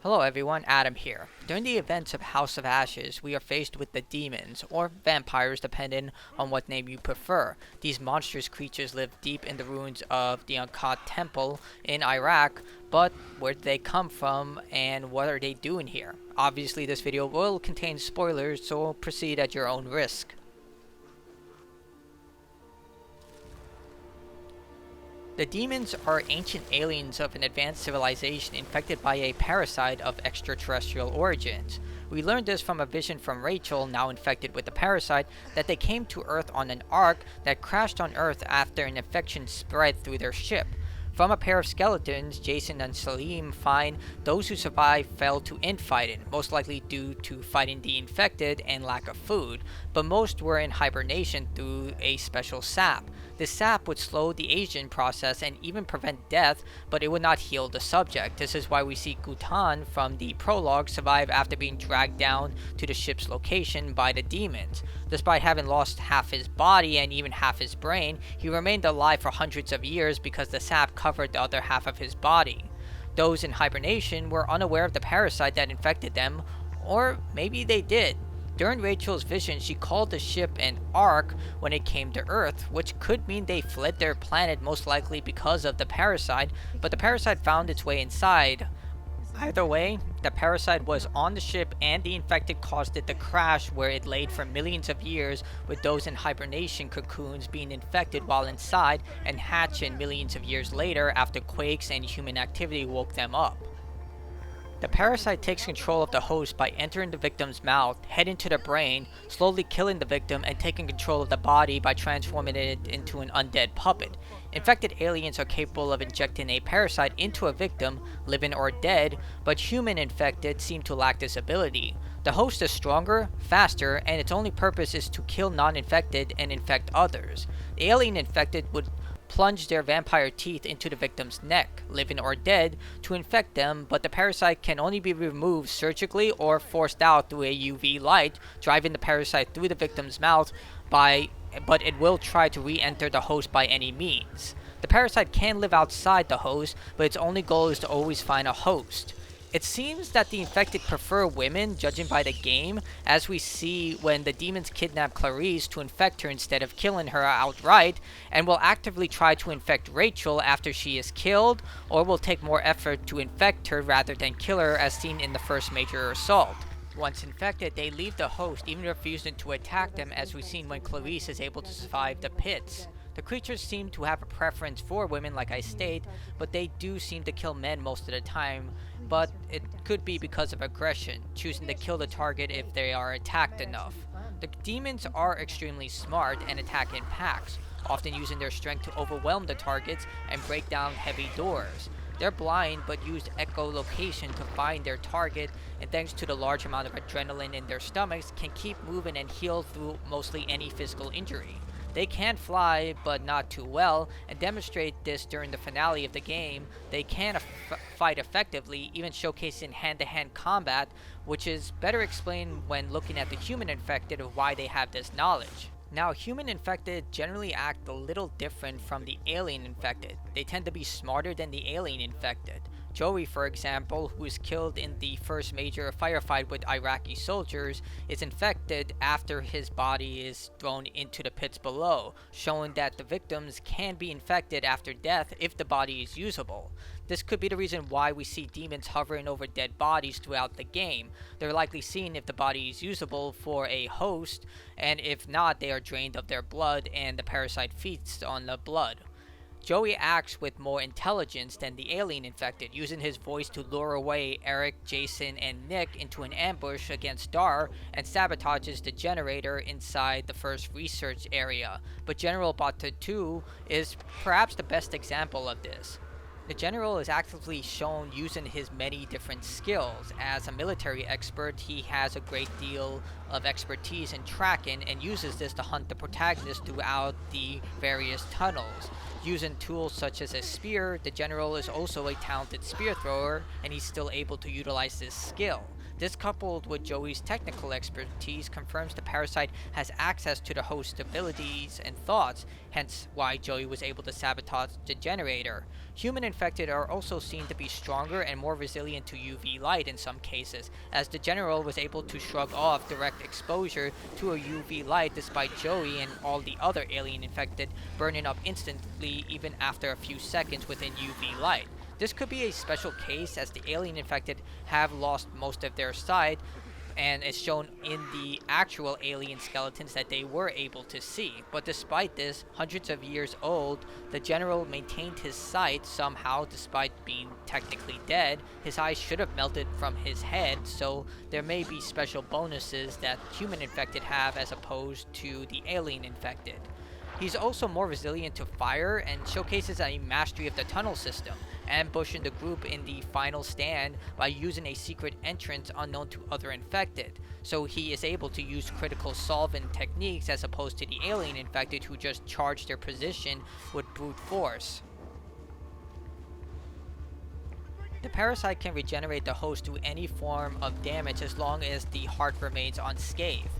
Hello everyone, Adam here. During the events of House of Ashes, we are faced with the demons, or vampires depending on what name you prefer. These monstrous creatures live deep in the ruins of the Ankh temple in Iraq, but where did they come from and what are they doing here? Obviously this video will contain spoilers, so proceed at your own risk. The demons are ancient aliens of an advanced civilization infected by a parasite of extraterrestrial origins. We learned this from a vision from Rachel, now infected with the parasite, that they came to Earth on an ark that crashed on Earth after an infection spread through their ship. From a pair of skeletons, Jason and Salim find those who survived fell to infighting, most likely due to fighting the infected and lack of food, but most were in hibernation through a special sap. This sap would slow the aging process and even prevent death, but it would not heal the subject. This is why we see Gutan from the prologue survive after being dragged down to the ship's location by the demons. Despite having lost half his body and even half his brain, he remained alive for hundreds of years because the sap covered the other half of his body. Those in hibernation were unaware of the parasite that infected them, or maybe they did. During Rachel's vision, she called the ship an ark when it came to Earth, which could mean they fled their planet most likely because of the parasite, but the parasite found its way inside. Either way, the parasite was on the ship and the infected caused it to crash where it laid for millions of years, with those in hibernation cocoons being infected while inside and hatching millions of years later after quakes and human activity woke them up. The parasite takes control of the host by entering the victim's mouth, heading to the brain, slowly killing the victim and taking control of the body by transforming it into an undead puppet. Infected aliens are capable of injecting a parasite into a victim, living or dead, but human infected seem to lack this ability. The host is stronger, faster, and its only purpose is to kill non-infected and infect others. The alien infected would plunge their vampire teeth into the victim's neck, living or dead, to infect them, but the parasite can only be removed surgically or forced out through a UV light, driving the parasite through the victim's mouth but it will try to re-enter the host by any means. The parasite can live outside the host, but its only goal is to always find a host. It seems that the infected prefer women, judging by the game, as we see when the demons kidnap Clarice to infect her instead of killing her outright, and will actively try to infect Rachel after she is killed, or will take more effort to infect her rather than kill her as seen in the first major assault. Once infected, they leave the host, even refusing to attack them as we've seen when Clarice is able to survive the pits. The creatures seem to have a preference for women like I state, but they do seem to kill men most of the time, but it could be because of aggression, choosing to kill the target if they are attacked enough. The demons are extremely smart and attack in packs, often using their strength to overwhelm the targets and break down heavy doors. They're blind but use echolocation to find their target, and thanks to the large amount of adrenaline in their stomachs, can keep moving and heal through mostly any physical injury. They can fly, but not too well, and demonstrate this during the finale of the game. They can fight effectively, even showcasing hand-to-hand combat, which is better explained when looking at the human infected of why they have this knowledge. Now, human infected generally act a little different from the alien infected. They tend to be smarter than the alien infected. Joey, for example, who is killed in the first major firefight with Iraqi soldiers, is infected after his body is thrown into the pits below, showing that the victims can be infected after death if the body is usable. This could be the reason why we see demons hovering over dead bodies throughout the game. They're likely seen if the body is usable for a host, and if not, they are drained of their blood and the parasite feasts on the blood. Joey acts with more intelligence than the alien infected, using his voice to lure away Eric, Jason, and Nick into an ambush against Dar, and sabotages the generator inside the first research area. But General Batatu is perhaps the best example of this. The general is actively shown using his many different skills. As a military expert, he has a great deal of expertise in tracking and uses this to hunt the protagonist throughout the various tunnels. Using tools such as a spear, the general is also a talented spear thrower, and he's still able to utilize this skill. This, coupled with Joey's technical expertise, confirms the parasite has access to the host's abilities and thoughts, hence why Joey was able to sabotage the generator. Human infected are also seen to be stronger and more resilient to UV light in some cases, as the general was able to shrug off direct exposure to a UV light despite Joey and all the other alien infected burning up instantly even after a few seconds within UV light. This could be a special case, as the alien infected have lost most of their sight, and it's shown in the actual alien skeletons that they were able to see. But despite this, hundreds of years old, the general maintained his sight somehow despite being technically dead. His eyes should have melted from his head, so there may be special bonuses that human infected have as opposed to the alien infected. He's also more resilient to fire and showcases a mastery of the tunnel system, ambushing the group in the final stand by using a secret entrance unknown to other infected. So he is able to use critical solvent techniques as opposed to the alien infected who just charge their position with brute force. The parasite can regenerate the host to any form of damage as long as the heart remains unscathed.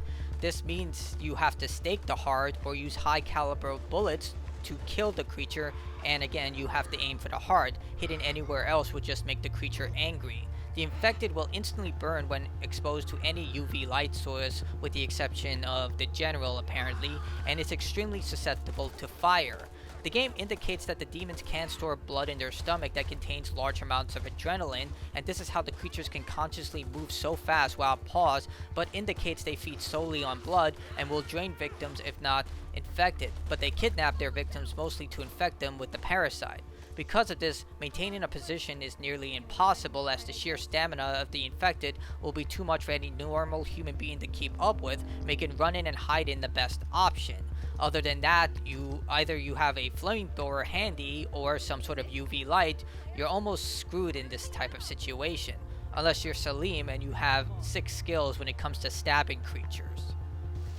This means you have to stake the heart or use high caliber bullets to kill the creature, and again you have to aim for the heart. Hitting anywhere else would just make the creature angry. The infected will instantly burn when exposed to any UV light source, with the exception of the general apparently, and is extremely susceptible to fire. The game indicates that the demons can store blood in their stomach that contains large amounts of adrenaline, and this is how the creatures can consciously move so fast while paused, but indicates they feed solely on blood and will drain victims if not infected, but they kidnap their victims mostly to infect them with the parasite. Because of this, maintaining a position is nearly impossible, as the sheer stamina of the infected will be too much for any normal human being to keep up with, making running and hiding the best option. Other than that, you have a flamethrower handy or some sort of UV light. You're almost screwed in this type of situation, unless you're Salim and you have 6 skills when it comes to stabbing creatures.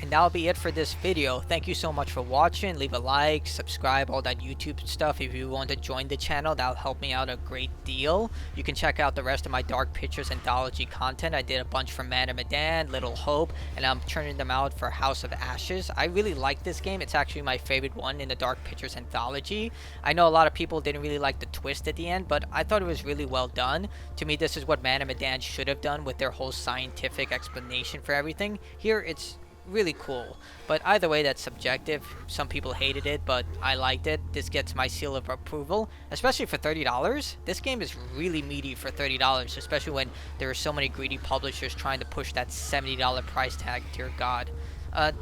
And that'll be it for this video. Thank you so much for watching. Leave a like, subscribe, all that YouTube stuff. If you want to join the channel, that'll help me out a great deal. You can check out the rest of my Dark Pictures Anthology content. I did a bunch for Man of Medan, Little Hope, and I'm turning them out for House of Ashes. I really like this game. It's actually my favorite one in the Dark Pictures Anthology. I know a lot of people didn't really like the twist at the end, but I thought it was really well done. To me, this is what Man of Medan should have done with their whole scientific explanation for everything. Here, it's really cool, but either way, that's subjective. Some people hated it, but I liked it. This gets my seal of approval, especially for $30. This game is really meaty for $30, especially when there are so many greedy publishers trying to push that $70 price tag. Dear God.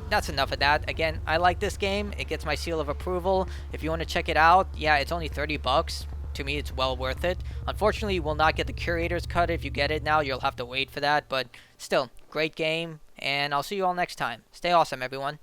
That's enough of that. Again, I like this game. It gets my seal of approval. If you want to check it out, yeah, it's only $30. To me, it's well worth it. Unfortunately, you will not get the curator's cut. If you get it now, you'll have to wait for that, but still, great game, and I'll see you all next time. Stay awesome, everyone.